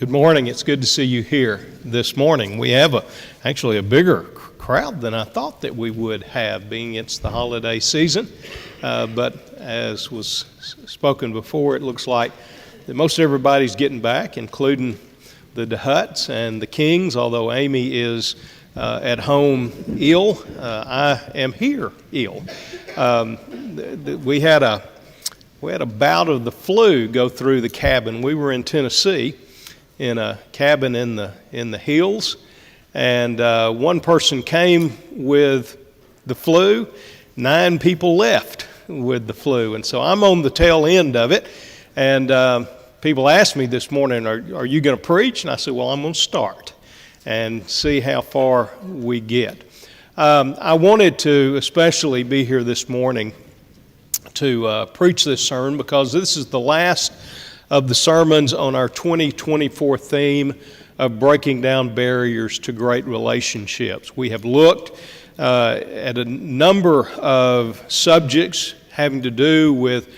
Good morning. It's good to see you here this morning. We have actually a bigger crowd than I thought that we would have, being it's the holiday season. But as was spoken before, it looks like that most everybody's getting back, including the DeHutts and the Kings. Although Amy is at home ill, I am here ill. We had a bout of the flu go through the cabin. We were in Tennessee, in a cabin in the hills, and one person came with the flu. 9 people left with the flu, and so I'm on the tail end of it. And people asked me this morning, "Are you going to preach?" And I said, "Well, I'm going to start and see how far we get." I wanted to especially be here this morning to preach this sermon because this is the last of the sermons on our 2024 theme of breaking down barriers to great relationships. We have looked at a number of subjects having to do with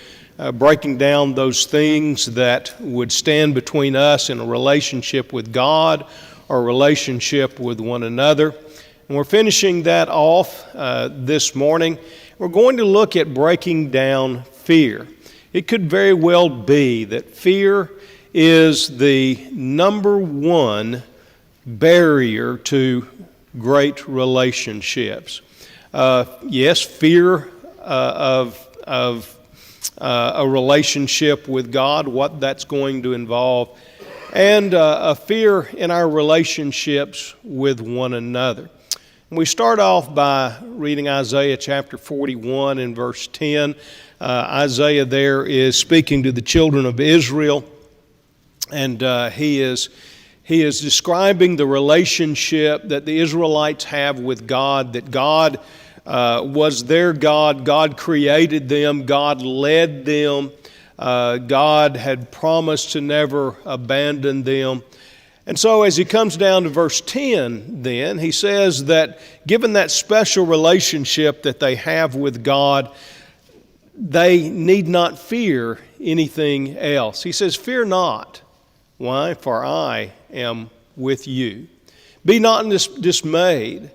breaking down those things that would stand between us in a relationship with God or a relationship with one another. And we're finishing that off this morning. We're going to look at breaking down fear. It could very well be that fear is the number one barrier to great relationships. Yes, fear of a relationship with God, what that's going to involve, and a fear in our relationships with one another. And we start off by reading Isaiah chapter 41 and verse 10. Isaiah there is speaking to the children of Israel, and he is describing the relationship that the Israelites have with God, that God was their God, God created them, God led them, God had promised to never abandon them. And so as he comes down to verse 10 then, he says that given that special relationship that they have with God, they need not fear anything else. He says, "Fear not." Why? "For I am with you. Be not dismayed,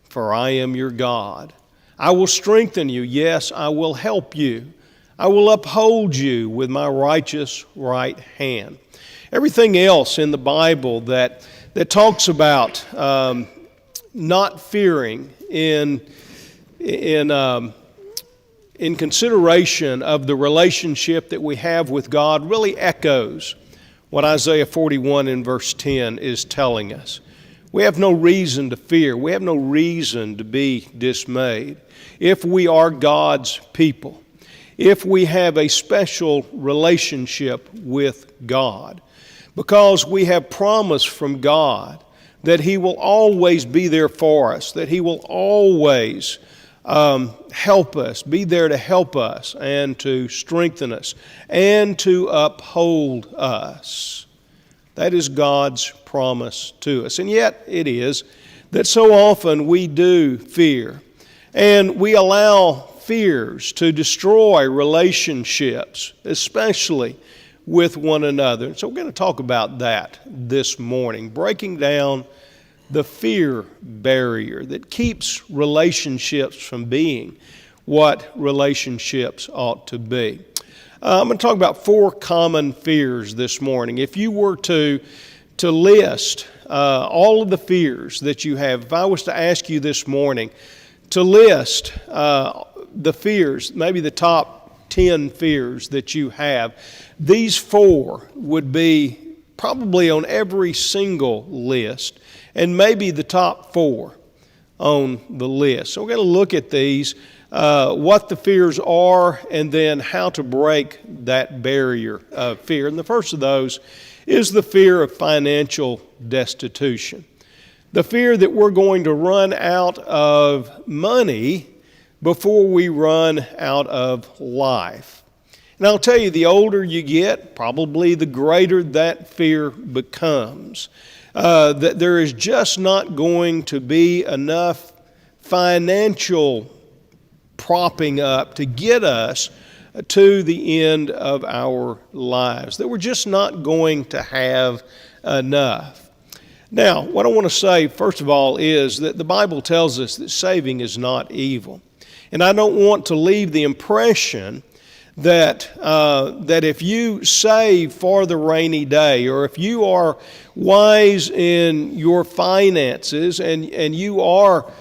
for I am your God. I will strengthen you. Yes, I will help you. I will uphold you with my righteous right hand." Everything else in the Bible that talks about not fearing in consideration of the relationship that we have with God really echoes what Isaiah 41 in verse 10 is telling us. We have no reason to fear. We have no reason to be dismayed if we are God's people, if we have a special relationship with God, because we have promise from God that He will always be there for us, that He will always help us, be there to help us and to strengthen us and to uphold us. That is God's promise to us. And yet it is that so often we do fear, and we allow fears to destroy relationships, especially with one another. So we're going to talk about that this morning, breaking down the fear barrier that keeps relationships from being what relationships ought to be. I'm going to talk about 4 common fears this morning. If you were to list all of the fears that you have, if I was to ask you this morning to list the fears, maybe the top 10 fears that you have, these 4 would be probably on every single list, and maybe the top 4 on the list. So we're going to look at these, what the fears are, and then how to break that barrier of fear. And the first of those is the fear of financial destitution. The fear that we're going to run out of money before we run out of life. And I'll tell you, the older you get, probably the greater that fear becomes. That there is just not going to be enough financial propping up to get us to the end of our lives, that we're just not going to have enough. Now, what I want to say, first of all, is that the Bible tells us that saving is not evil. And I don't want to leave the impression that if you save for the rainy day, or if you are wise in your finances and you are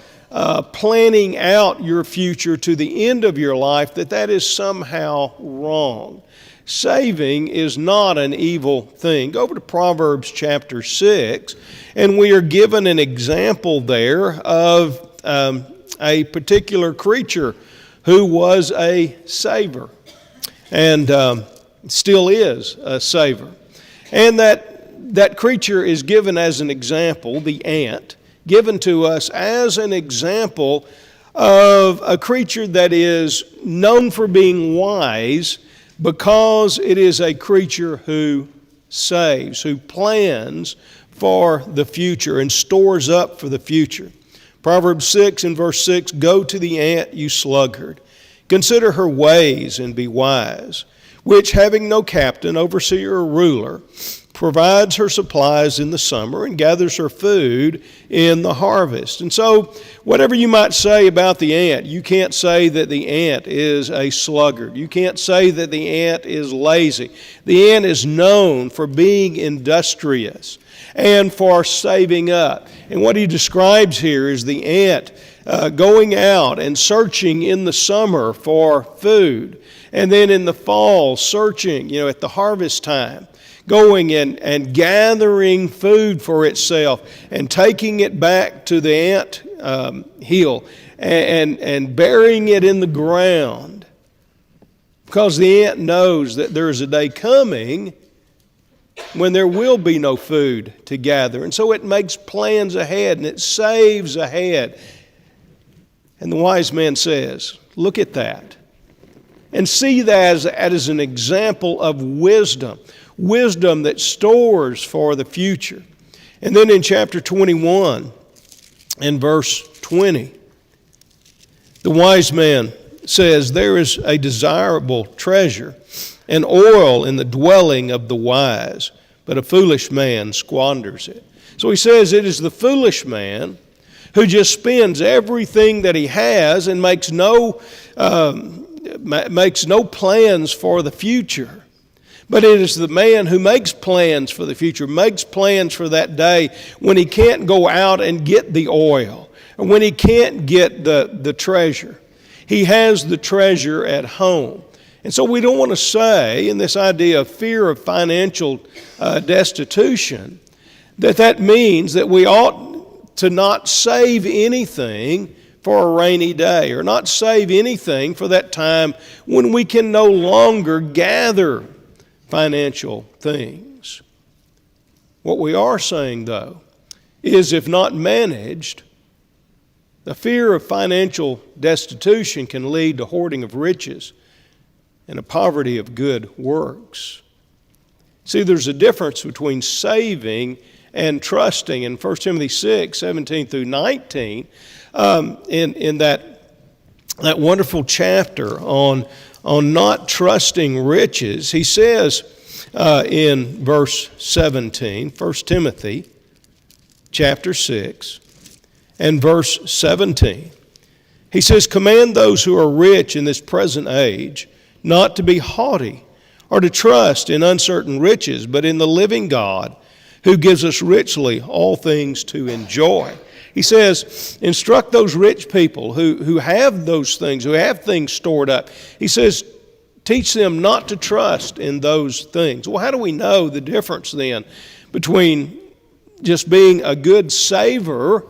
planning out your future to the end of your life, that is somehow wrong. Saving is not an evil thing. Go over to Proverbs chapter 6, and we are given an example there of a particular creature who was a saver, and still is a saver. And that creature is given as an example, the ant, given to us as an example of a creature that is known for being wise, because it is a creature who saves, who plans for the future and stores up for the future. Proverbs 6 and verse 6, "Go to the ant, you sluggard. Consider her ways and be wise, which having no captain, overseer, or ruler, provides her supplies in the summer and gathers her food in the harvest." And so, whatever you might say about the ant, you can't say that the ant is a sluggard. You can't say that the ant is lazy. The ant is known for being industrious and for saving up. And what he describes here is the ant going out and searching in the summer for food, and then in the fall searching, at the harvest time, going and gathering food for itself and taking it back to the ant hill and burying it in the ground, because the ant knows that there is a day coming when there will be no food to gather. And so it makes plans ahead and it saves ahead. And the wise man says, look at that and see that as an example of wisdom that stores for the future. And then in chapter 21 and verse 20, the wise man says, "There is a desirable treasure and oil in the dwelling of the wise, but a foolish man squanders it." So he says it is the foolish man who just spends everything that he has and makes no plans for the future. But it is the man who makes plans for the future, makes plans for that day when he can't go out and get the oil, or when he can't get the treasure. He has the treasure at home. And so we don't want to say, in this idea of fear of financial destitution, that means that we ought to not save anything for a rainy day, or not save anything for that time when we can no longer gather financial things. What we are saying, though, is if not managed, the fear of financial destitution can lead to hoarding of riches and a poverty of good works. See, there's a difference between saving and trusting. In 1 Timothy 6, 17 through 19, in that wonderful chapter on not trusting riches, he says in verse 17, 1 Timothy chapter 6 and verse 17, he says, "Command those who are rich in this present age not to be haughty, or to trust in uncertain riches, but in the living God, who gives us richly all things to enjoy." He says, instruct those rich people who have those things, who have things stored up. He says, teach them not to trust in those things. Well, how do we know the difference then between just being a good saver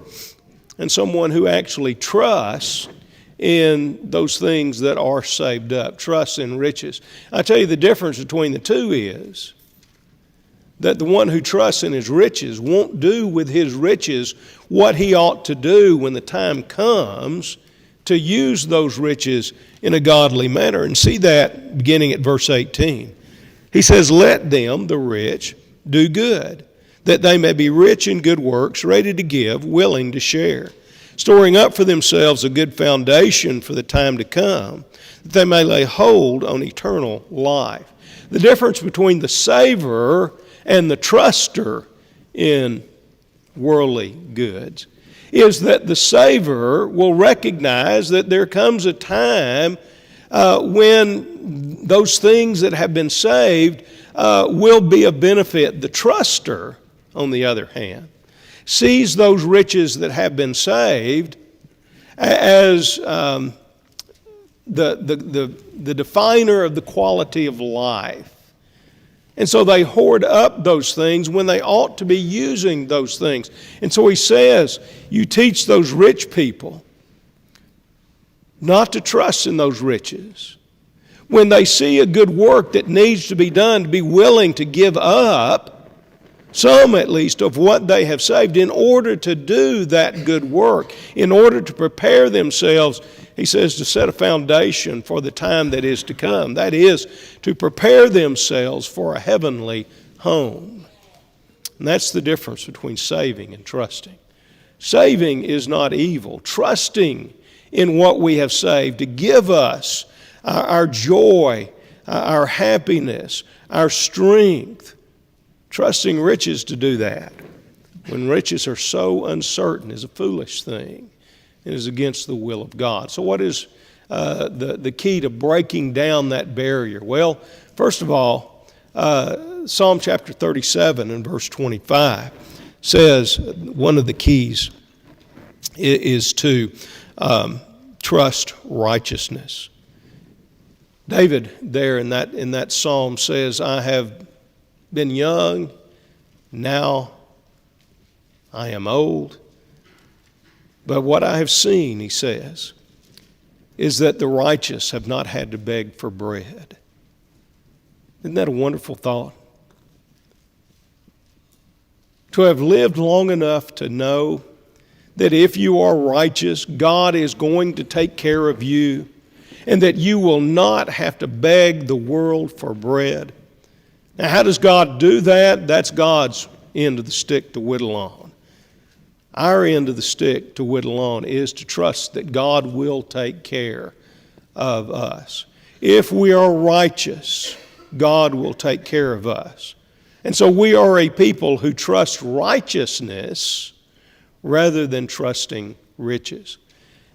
and someone who actually trusts in those things that are saved up, trusts in riches? I tell you, the difference between the two is that the one who trusts in his riches won't do with his riches what he ought to do when the time comes to use those riches in a godly manner. And see that beginning at verse 18. He says, "Let them, the rich, do good, that they may be rich in good works, ready to give, willing to share, storing up for themselves a good foundation for the time to come, that they may lay hold on eternal life. The difference between the saver and the truster in worldly goods is that the saver will recognize that there comes a time when those things that have been saved will be a benefit. The truster, on the other hand, sees those riches that have been saved as the definer of the quality of life. And so they hoard up those things when they ought to be using those things. And so he says, you teach those rich people not to trust in those riches. When they see a good work that needs to be done, to be willing to give up some, at least, of what they have saved in order to do that good work, in order to prepare themselves, he says, to set a foundation for the time that is to come. That is, to prepare themselves for a heavenly home. And that's the difference between saving and trusting. Saving is not evil. Trusting in what we have saved to give us our joy, our happiness, our strength. Trusting riches to do that, when riches are so uncertain, is a foolish thing and is against the will of God. So what is the key to breaking down that barrier? Well, first of all, Psalm chapter 37 and verse 25 says one of the keys is to trust righteousness. David there in that psalm says, I have been young, now I am old. But what I have seen, he says, is that the righteous have not had to beg for bread. Isn't that a wonderful thought? To have lived long enough to know that if you are righteous, God is going to take care of you, and that you will not have to beg the world for bread. Now, how does God do that? That's God's end of the stick to whittle on. Our end of the stick to whittle on is to trust that God will take care of us. If we are righteous, God will take care of us. And so we are a people who trust righteousness rather than trusting riches.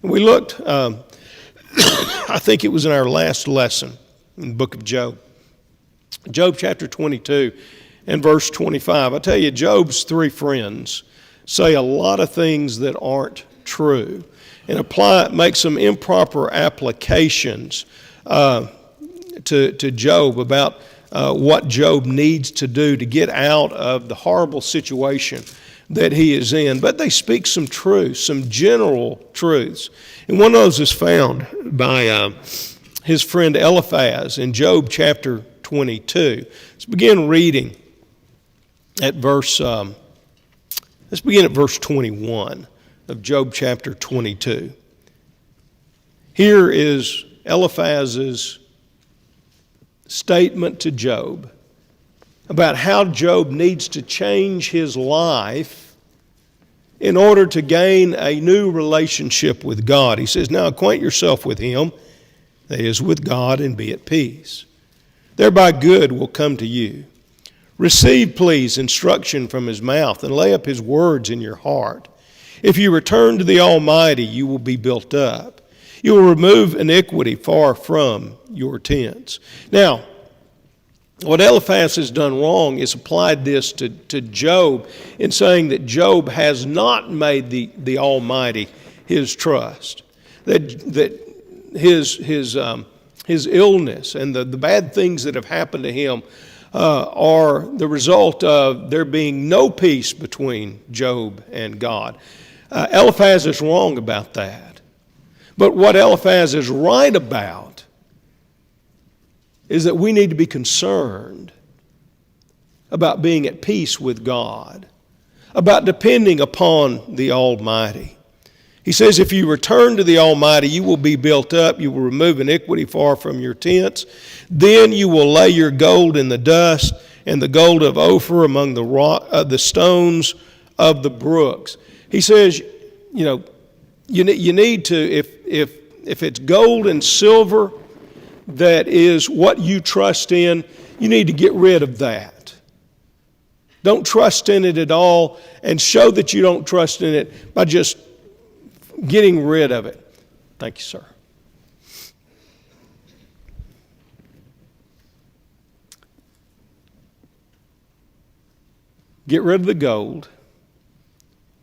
And we looked, I think it was in our last lesson in the book of Job. Job chapter 22 and verse 25. I tell you, Job's three friends say a lot of things that aren't true and make some improper applications to Job about what Job needs to do to get out of the horrible situation that he is in. But they speak some truths, some general truths. And one of those is found by his friend Eliphaz in Job chapter 22. Let's begin reading at verse 21 of Job chapter 22. Here is Eliphaz's statement to Job about how Job needs to change his life in order to gain a new relationship with God. He says, now acquaint yourself with him, that is, with God, and be at peace. Thereby good will come to you. Receive, please, instruction from his mouth, and lay up his words in your heart. If you return to the Almighty, you will be built up. You will remove iniquity far from your tents. Now, what Eliphaz has done wrong is applied this to Job in saying that Job has not made the Almighty his trust. That his illness and the bad things that have happened to him are the result of there being no peace between Job and God. Eliphaz is wrong about that. But what Eliphaz is right about is that we need to be concerned about being at peace with God, about depending upon the Almighty. He says, if you return to the Almighty, you will be built up, you will remove iniquity far from your tents. Then you will lay your gold in the dust, and the gold of Ophir among the stones of the brooks. He says, You need to, if it's gold and silver that is what you trust in, you need to get rid of that. Don't trust in it at all, and show that you don't trust in it by just getting rid of it. Thank you, sir. Get rid of the gold.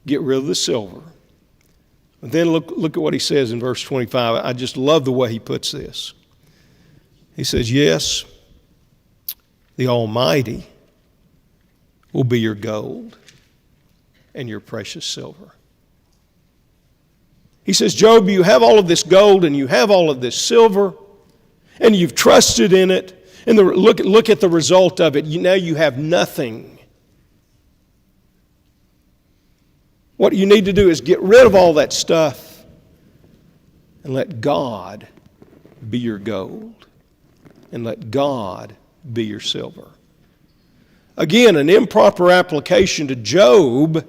Get rid of the silver. And then look at what he says in verse 25. I just love the way he puts this. He says, yes, the Almighty will be your gold and your precious silver. He says, Job, you have all of this gold and you have all of this silver, and you've trusted in it, and look at the result of it. Now you have nothing. What you need to do is get rid of all that stuff and let God be your gold and let God be your silver. Again, an improper application to Job,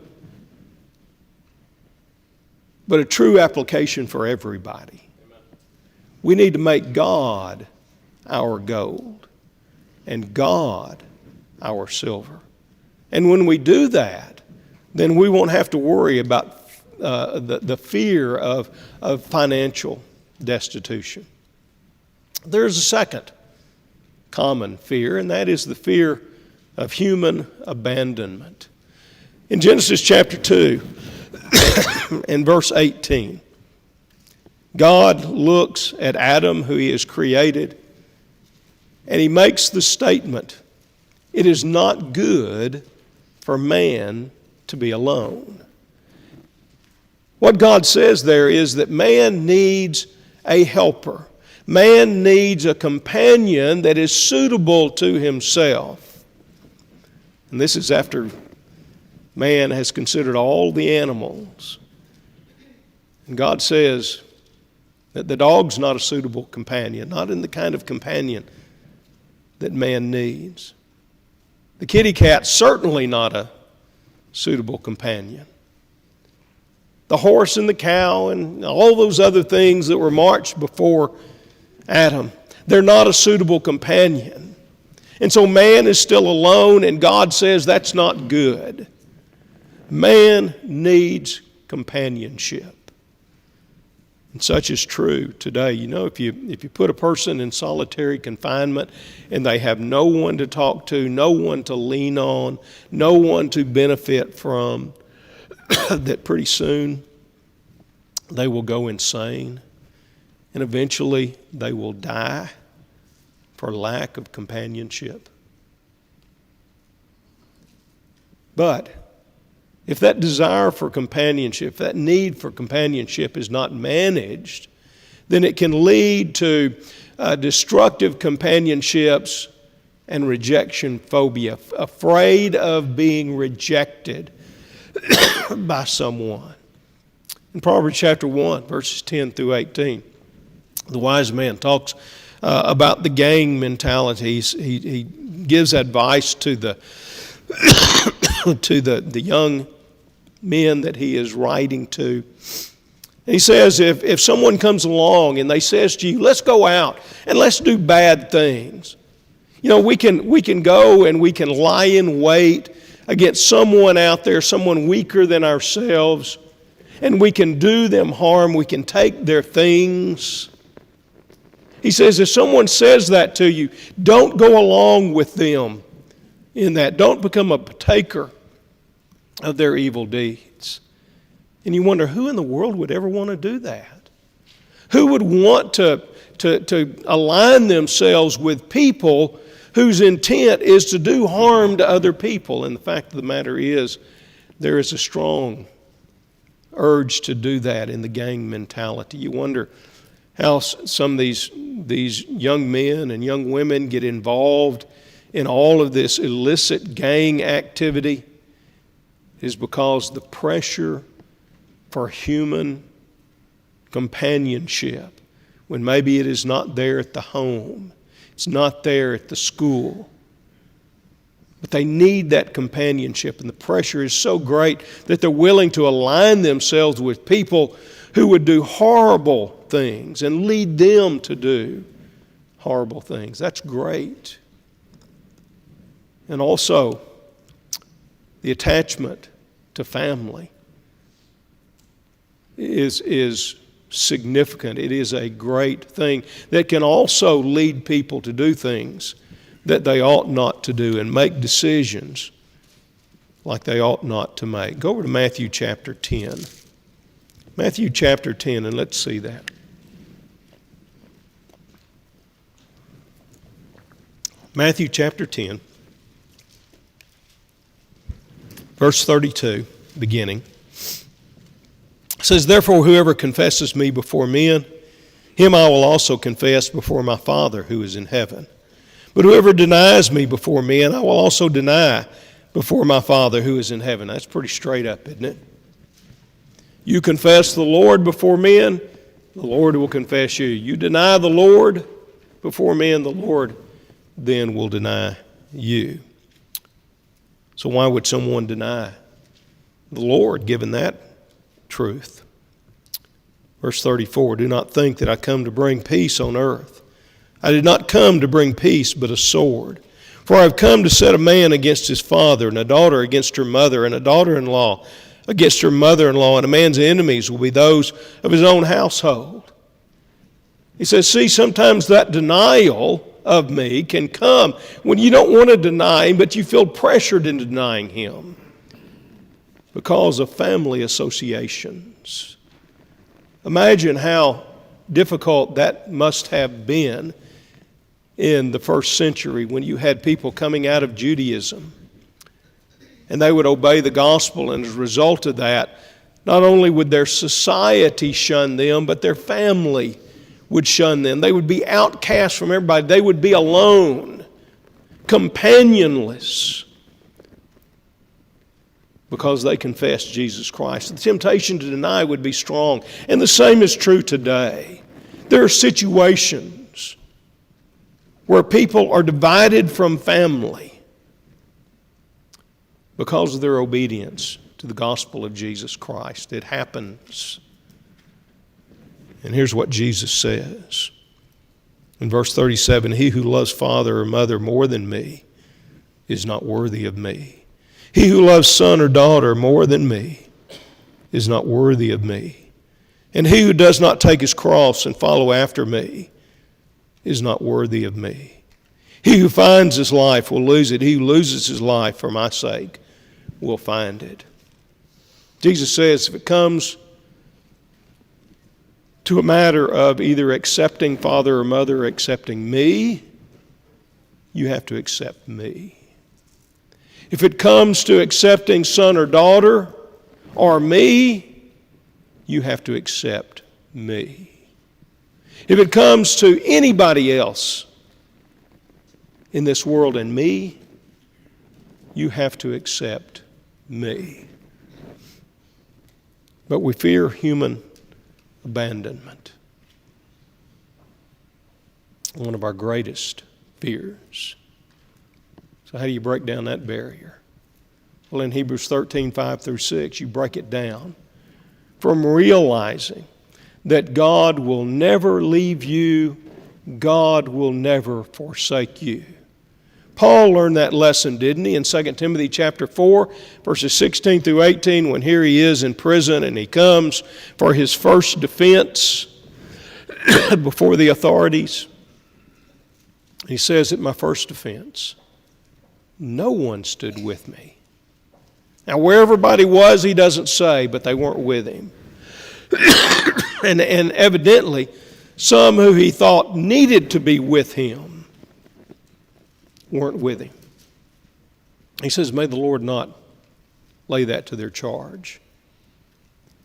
but a true application for everybody. Amen. We need to make God our gold and God our silver. And when we do that, then we won't have to worry about the fear of financial destitution. There's a second common fear, and that is the fear of human abandonment. In Genesis chapter 2 and verse 18, God looks at Adam, who he has created, and he makes the statement, "It is not good for man to be alone." What God says there is that man needs a helper. Man needs a companion that is suitable to himself. And this is after man has considered all the animals. And God says that the dog's not a suitable companion, not in the kind of companion that man needs. The kitty cat's certainly not a suitable companion. The horse and the cow and all those other things that were marched before Adam, they're not a suitable companion. And so man is still alone, and God says that's not good. Man needs companionship. And such is true today. You know, if you put a person in solitary confinement and they have no one to talk to, no one to lean on, no one to benefit from, that pretty soon they will go insane, and eventually they will die for lack of companionship. But if that desire for companionship, that need for companionship is not managed, then it can lead to destructive companionships and rejection phobia, afraid of being rejected by someone. In Proverbs chapter 1, verses 10 through 18, the wise man talks about the gang mentality. He gives advice to the to the young men that he is writing to. And he says, if someone comes along and they says to you, let's go out and let's do bad things. You know, we can go and we can lie in wait against someone out there, someone weaker than ourselves, and we can do them harm. We can take their things. He says, if someone says that to you, don't go along with them in that. Don't become a partaker of their evil deeds. And you wonder, who in the world would ever want to do that? Who would want to align themselves with people whose intent is to do harm to other people? And the fact of the matter is, there is a strong urge to do that in the gang mentality. You wonder how some of these young men and young women get involved in all of this illicit gang activity. It is because the pressure for human companionship, when maybe it is not there at the home, it's not there at the school, But they need that companionship, and the pressure is so great that they're willing to align themselves with people who would do horrible things and lead them to do horrible things. That's great. And also, the attachment to family is significant. It is a great thing that can also lead people to do things that they ought not to do and make decisions like they ought not to make. Go over to Matthew chapter 10. Matthew chapter 10, and let's see that. Matthew chapter 10, verse 32, beginning. It says, "Therefore whoever confesses me before men, him I will also confess before my Father who is in heaven. But whoever denies me before men, I will also deny before my Father who is in heaven." That's pretty straight up, isn't it? You confess the Lord before men, the Lord will confess you. You deny the Lord before men, the Lord then will deny you. So why would someone deny the Lord, given that truth? Verse 34, "Do not think that I come to bring peace on earth. I did not come to bring peace, but a sword. For I have come to set a man against his father, and a daughter against her mother, and a daughter-in-law against her mother-in-law, and a man's enemies will be those of his own household." He says, see, sometimes that denial of me can come when you don't want to deny him, but you feel pressured into denying him because of family associations. Imagine how difficult that must have been in the first century when you had people coming out of Judaism and they would obey the gospel, and as a result of that, not only would their society shun them, but their family would shun them. They would be outcast from everybody. They would be alone, companionless, because they confessed Jesus Christ. The temptation to deny would be strong. And the same is true today. There are situations where people are divided from family because of their obedience to the gospel of Jesus Christ. It happens. And here's what Jesus says. In verse 37, "He who loves father or mother more than me is not worthy of me. He who loves son or daughter more than me is not worthy of me. And he who does not take his cross and follow after me is not worthy of me. He who finds his life will lose it. He who loses his life for my sake will find it." Jesus says if it comes to a matter of either accepting father or mother or accepting me, you have to accept me. If it comes to accepting son or daughter or me, you have to accept me. If it comes to anybody else in this world and me, you have to accept me. But we fear human abandonment. One of our greatest fears. So how do you break down that barrier? Well, in Hebrews 13, 5 through 6, you break it down from realizing that God will never leave you, God will never forsake you. Paul learned that lesson, didn't he, in 2 Timothy chapter 4, verses 16 through 18, when here he is in prison and he comes for his first defense before the authorities. He says, "At my first defense, no one stood with me." Now, where everybody was, he doesn't say, but they weren't with him. and evidently, some who he thought needed to be with him weren't with him. He says, may the Lord not lay that to their charge.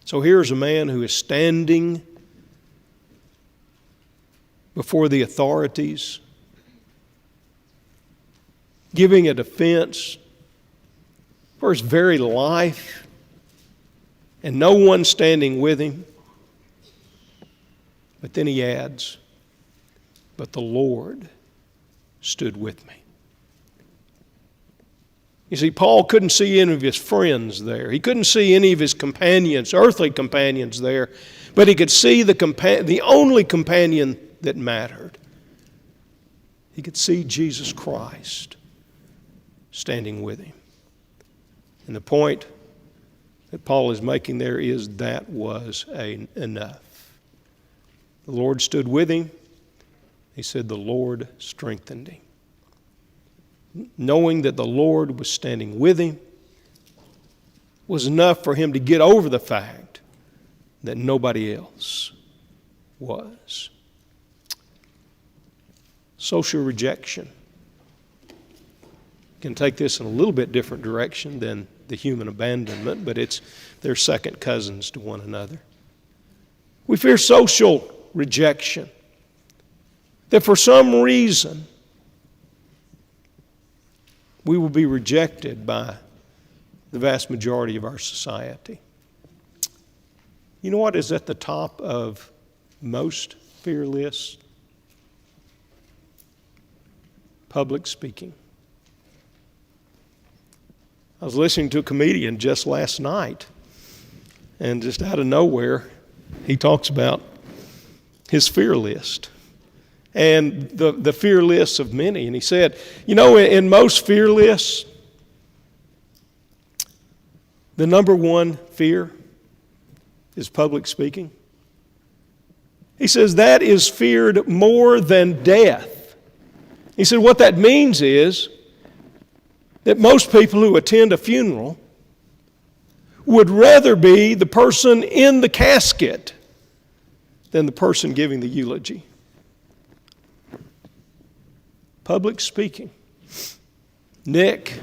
So here's a man who is standing before the authorities, giving a defense for his very life, and no one standing with him. But then he adds, "But the Lord stood with me." You see, Paul couldn't see any of his friends there. He couldn't see any of his companions, earthly companions there, but he could see the only companion that mattered. He could see Jesus Christ standing with him. And the point that Paul is making there is that was enough. The Lord stood with him. He said the Lord strengthened him. Knowing that the Lord was standing with him was enough for him to get over the fact that nobody else was. Social rejection can take this in a little bit different direction than the human abandonment, but they're second cousins to one another. We fear social rejection, that for some reason we will be rejected by the vast majority of our society. You know what is at the top of most fear lists? Public speaking. I was listening to a comedian just last night, and just out of nowhere, he talks about his fear list and the fear lists of many. And he said, you know, in most fear lists, the number one fear is public speaking. He says that is feared more than death. He said what that means is that most people who attend a funeral would rather be the person in the casket than the person giving the eulogy. Public speaking. Nick,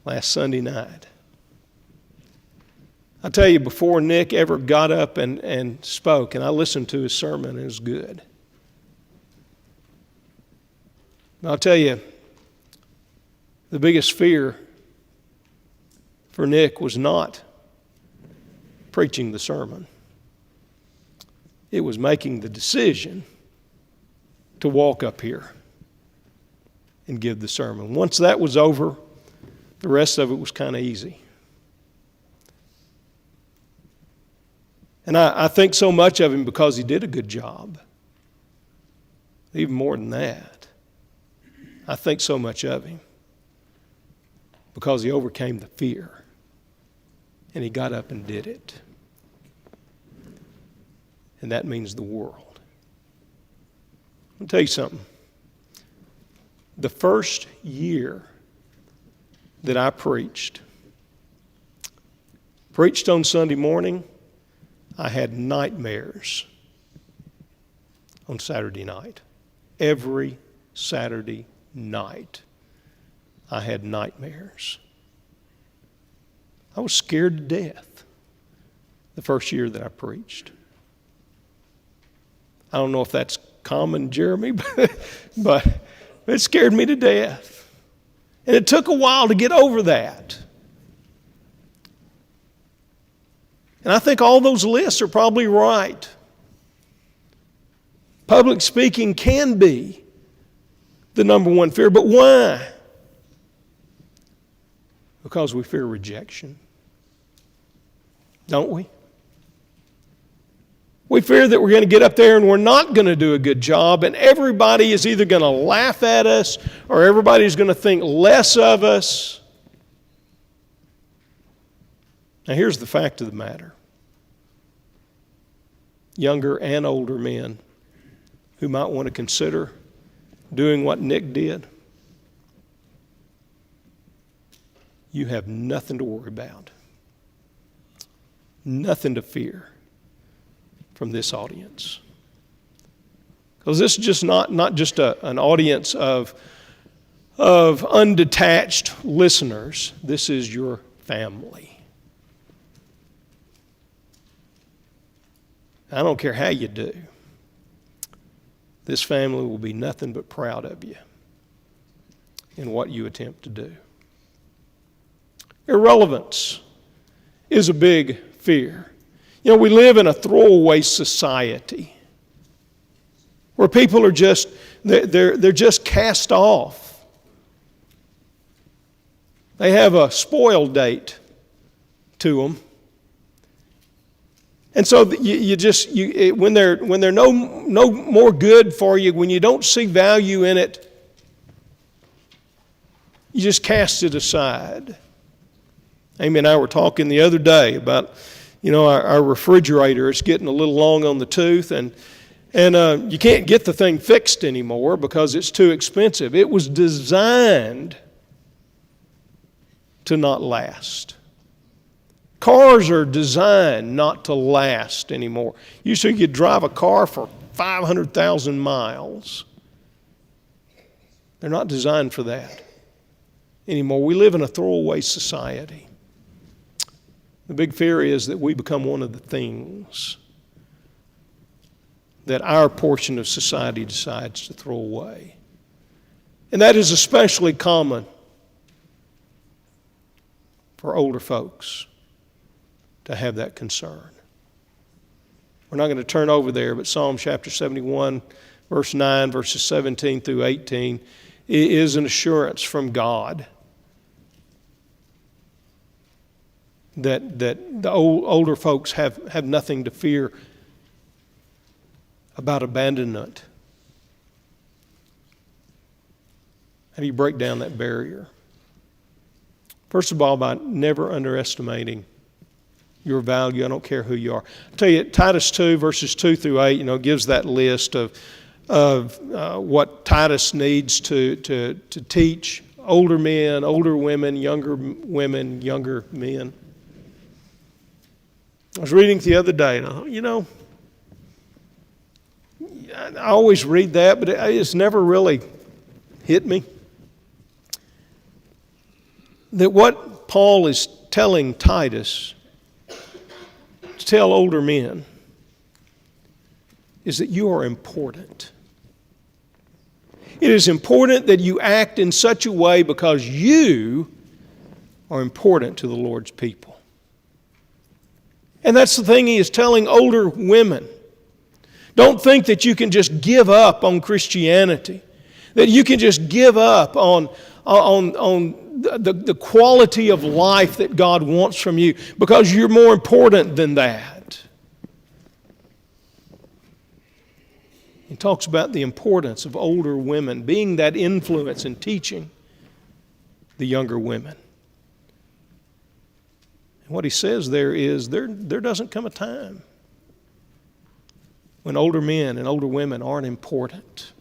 last Sunday night. I tell you, before Nick ever got up and spoke, and I listened to his sermon, and it was good. And I'll tell you, the biggest fear for Nick was not preaching the sermon. It was making the decision to walk up here and give the sermon. Once that was over, the rest of it was kind of easy. And I think so much of him because he did a good job. Even more than that, I think so much of him because he overcame the fear and he got up and did it. And that means the world. I'll tell you something. The first year that I preached on Sunday morning, I had nightmares on Saturday night. Every Saturday night, I had nightmares. I was scared to death the first year that I preached. I don't know if that's common, Jeremy, but it scared me to death. And it took a while to get over that. And I think all those lists are probably right. Public speaking can be the number one fear, but why? Because we fear rejection. Don't we? We fear that we're going to get up there and we're not going to do a good job, and everybody is either going to laugh at us or everybody's going to think less of us. Now, here's the fact of the matter. Younger and older men who might want to consider doing what Nick did, you have nothing to worry about. Nothing to fear from this audience. Because this is just not just an audience of undetached listeners. This is your family. I don't care how you do. This family will be nothing but proud of you in what you attempt to do. Irrelevance is a big fear. You know, we live in a throwaway society where people are they're just cast off. They have a spoil date to them. And so when they're no more good for you, when you don't see value in it, you just cast it aside. Amy and I were talking the other day about, our refrigerator is getting a little long on the tooth, and you can't get the thing fixed anymore because it's too expensive. It was designed to not last. Cars are designed not to last anymore. Usually you drive a car for 500,000 miles. They're not designed for that anymore. We live in a throwaway society. The big fear is that we become one of the things that our portion of society decides to throw away. And that is especially common for older folks to have that concern. We're not going to turn over there, but Psalm chapter 71, verse 9, verses 17 through 18 is an assurance from God that the older folks have nothing to fear about abandonment. How do you break down that barrier? First of all, by never underestimating your value. I don't care who you are. I'll tell you, Titus 2, verses 2 through 8, gives that list of what Titus needs to teach older men, older women, younger men. I was reading it the other day, and I thought, I always read that, but it's never really hit me. That what Paul is telling Titus to tell older men is that you are important. It is important that you act in such a way because you are important to the Lord's people. And that's the thing he is telling older women. Don't think that you can just give up on Christianity, that you can just give up on the quality of life that God wants from you because you're more important than that. He talks about the importance of older women being that influence in teaching the younger women. And what he says there is there doesn't come a time when older men and older women aren't important.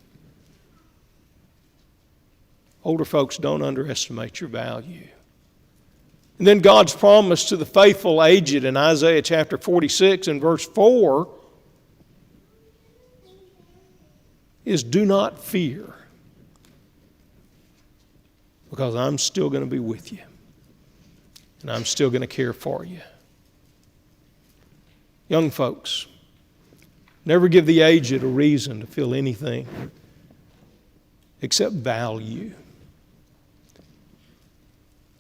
Older folks, don't underestimate your value. And then God's promise to the faithful aged in Isaiah chapter 46 and verse 4 is do not fear, because I'm still going to be with you and I'm still going to care for you. Young folks, never give the aged a reason to feel anything except value.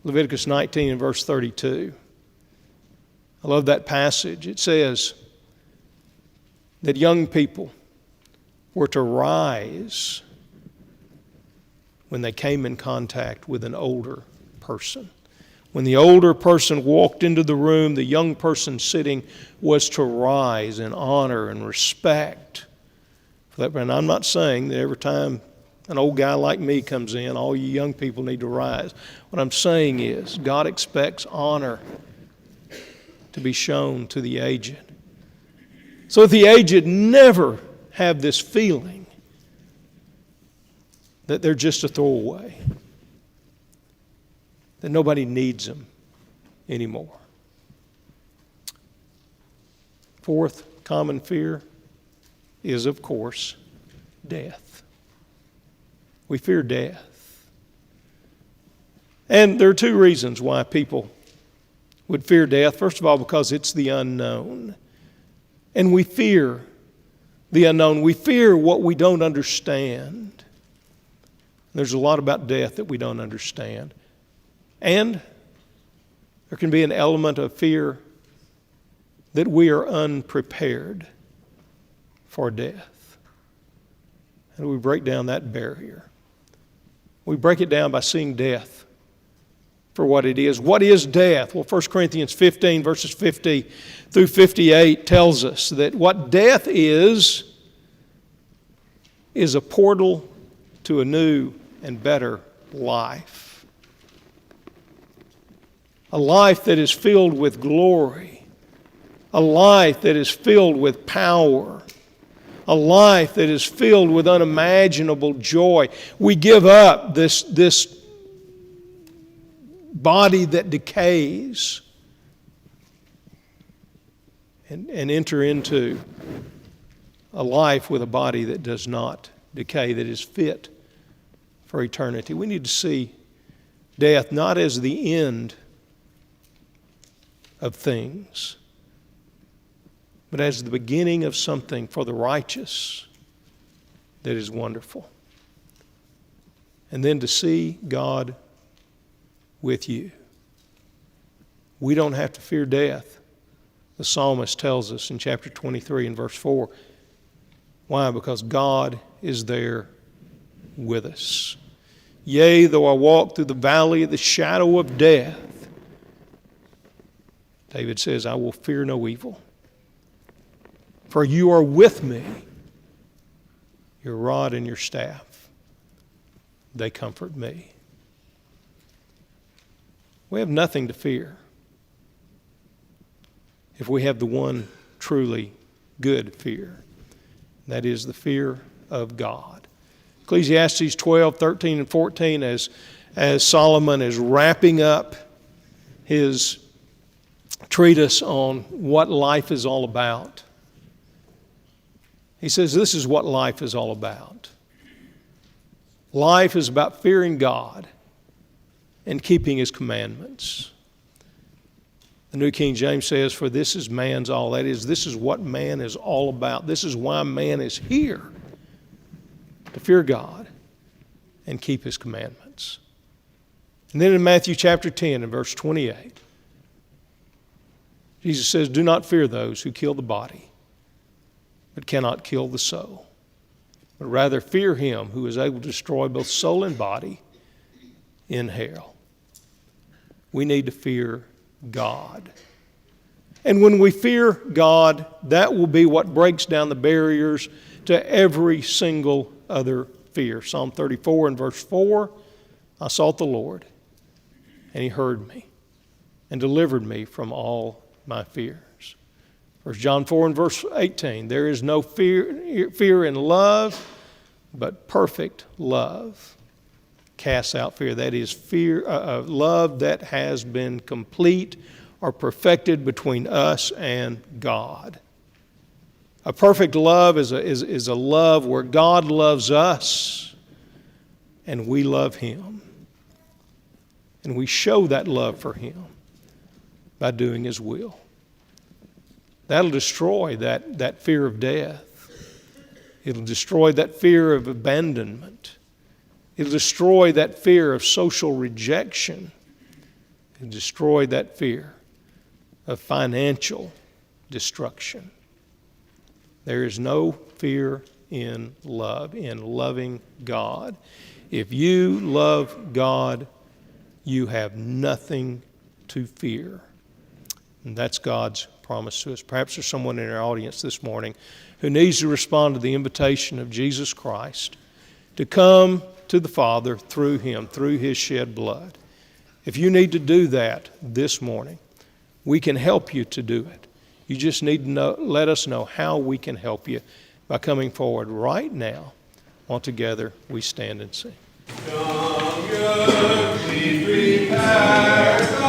Leviticus 19 and verse 32. I love that passage. It says that young people were to rise when they came in contact with an older person. When the older person walked into the room, the young person sitting was to rise in honor and respect for that. And I'm not saying that every time an old guy like me comes in, all you young people need to rise. What I'm saying is God expects honor to be shown to the aged. So if the aged never have this feeling that they're just a throwaway, that nobody needs them anymore. Fourth common fear is, of course, death. We fear death. And there are two reasons why people would fear death. First of all, because it's the unknown. And we fear the unknown. We fear what we don't understand. There's a lot about death that we don't understand. And there can be an element of fear that we are unprepared for death. How do we break down that barrier? We break it down by seeing death for what it is. What is death? Well, 1 Corinthians 15, verses 50 through 58 tells us that what death is a portal to a new and better life. A life that is filled with glory. A life that is filled with power. A life that is filled with unimaginable joy. We give up this body that decays and enter into a life with a body that does not decay, that is fit for eternity. We need to see death not as the end of things, but as the beginning of something for the righteous that is wonderful. And then to see God with you. We don't have to fear death. The psalmist tells us in chapter 23 and verse 4. Why? Because God is there with us. Yea, though I walk through the valley of the shadow of death, David says, I will fear no evil. For you are with me. Your rod and your staff, they comfort me. We have nothing to fear if we have the one truly good fear. That is the fear of God. Ecclesiastes 12, 13, and 14, as Solomon is wrapping up his treatise on what life is all about. He says this is what life is all about. Life is about fearing God and keeping His commandments. The New King James says, for this is man's all. That is, this is what man is all about. This is why man is here, to fear God and keep His commandments. And then in Matthew chapter 10 and verse 28, Jesus says, do not fear those who kill the body, but cannot kill the soul. But rather fear Him who is able to destroy both soul and body in hell. We need to fear God. And when we fear God, that will be what breaks down the barriers to every single other fear. Psalm 34 and verse 4, I sought the Lord, and He heard me and delivered me from all my fears. 1 John 4 and verse 18, there is no fear in love, but perfect love casts out fear. That is fear, love that has been complete or perfected between us and God. A perfect love is a love where God loves us and we love Him. And we show that love for Him by doing His will. That'll destroy that fear of death. It'll destroy that fear of abandonment. It'll destroy that fear of social rejection. It'll destroy that fear of financial destruction. There is no fear in love, in loving God. If you love God, you have nothing to fear. And that's God's promise to us. Perhaps there's someone in our audience this morning who needs to respond to the invitation of Jesus Christ to come to the Father through Him, through His shed blood. If you need to do that this morning, we can help you to do it. You just need to let us know how we can help you by coming forward right now while together we stand and sing. Come, good, please prepare.